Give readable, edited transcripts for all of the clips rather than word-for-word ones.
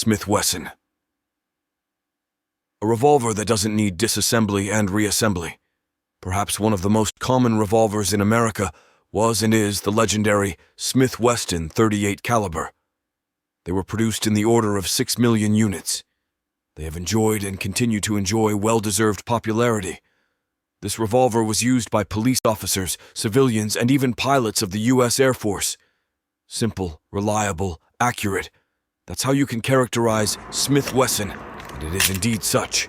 Smith&Wesson. A revolver that doesn't need disassembly and reassembly. Perhaps one of the most common revolvers in America was and is the legendary Smith-Wesson .38 caliber. They were produced in the order of 6 million units. They have enjoyed and continue to enjoy well-deserved popularity. This revolver was used by police officers, civilians, and even pilots of the U.S. Air Force. Simple, reliable, accurate. That's how you can characterize Smith-Wesson, and it is indeed such.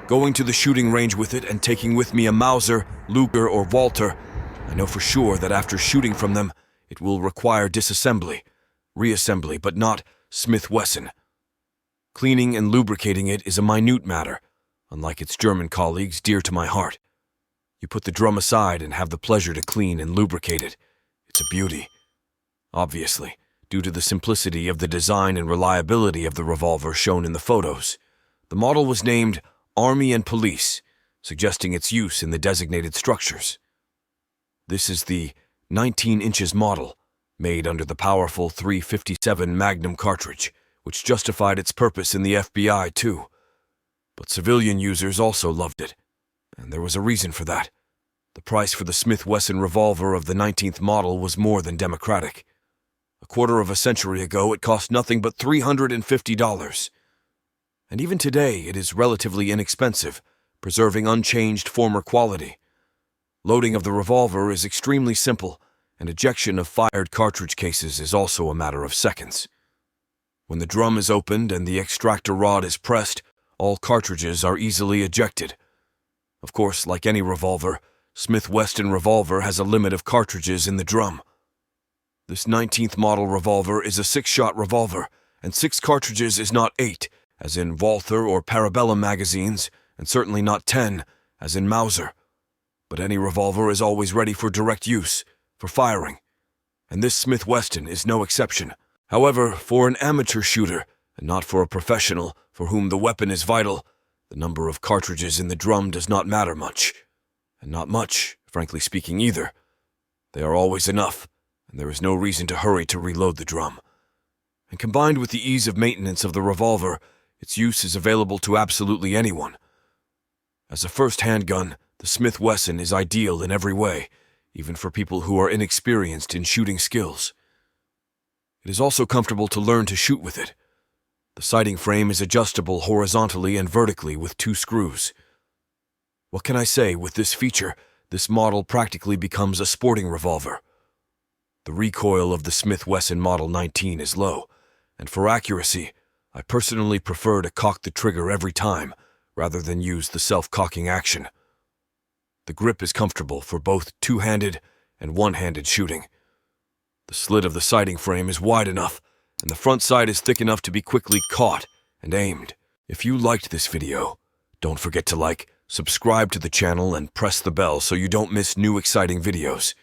Going to the shooting range with it and taking with me a Mauser, Luger, or Walter, I know for sure that after shooting from them, it will require disassembly, reassembly, but not Smith-Wesson. Cleaning and lubricating it is a minute matter, unlike its German colleagues dear to my heart. You put the drum aside and have the pleasure to clean and lubricate it. It's a beauty. Obviously, due to the simplicity of the design and reliability of the revolver shown in the photos, the model was named Army and Police, suggesting its use in the designated structures. This is the 19 inches model, made under the powerful .357 Magnum cartridge, which justified its purpose in the FBI too. But civilian users also loved it, and there was a reason for that. The price for the Smith-Wesson revolver of the 19th model was more than democratic. A quarter of a century ago, it cost nothing but $350. And even today, it is relatively inexpensive, preserving unchanged former quality. Loading of the revolver is extremely simple, and ejection of fired cartridge cases is also a matter of seconds. When the drum is opened and the extractor rod is pressed, all cartridges are easily ejected. Of course, like any revolver, Smith-Wesson revolver has a limit of cartridges in the drum. This 19th model revolver is a 6-shot revolver, and 6 cartridges is not 8, as in Walther or Parabellum magazines, and certainly not 10, as in Mauser. But any revolver is always ready for direct use, for firing, and this Smith-Wesson is no exception. However, for an amateur shooter, and not for a professional for whom the weapon is vital, the number of cartridges in the drum does not matter much. And not much, frankly speaking, either. They are always enough, and there is no reason to hurry to reload the drum. And combined with the ease of maintenance of the revolver, its use is available to absolutely anyone. As a first handgun, the Smith-Wesson is ideal in every way, even for people who are inexperienced in shooting skills. It is also comfortable to learn to shoot with it. The sighting frame is adjustable horizontally and vertically with 2 screws. What can I say, with this feature, this model practically becomes a sporting revolver. The recoil of the Smith-Wesson Model 19 is low, and for accuracy, I personally prefer to cock the trigger every time, rather than use the self-cocking action. The grip is comfortable for both two-handed and one-handed shooting. The slit of the sighting frame is wide enough, and the front side is thick enough to be quickly caught and aimed. If you liked this video, don't forget to like, subscribe to the channel, and press the bell so you don't miss new exciting videos.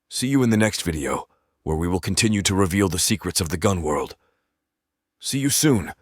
See you in the next video, where we will continue to reveal the secrets of the gun world. See you soon.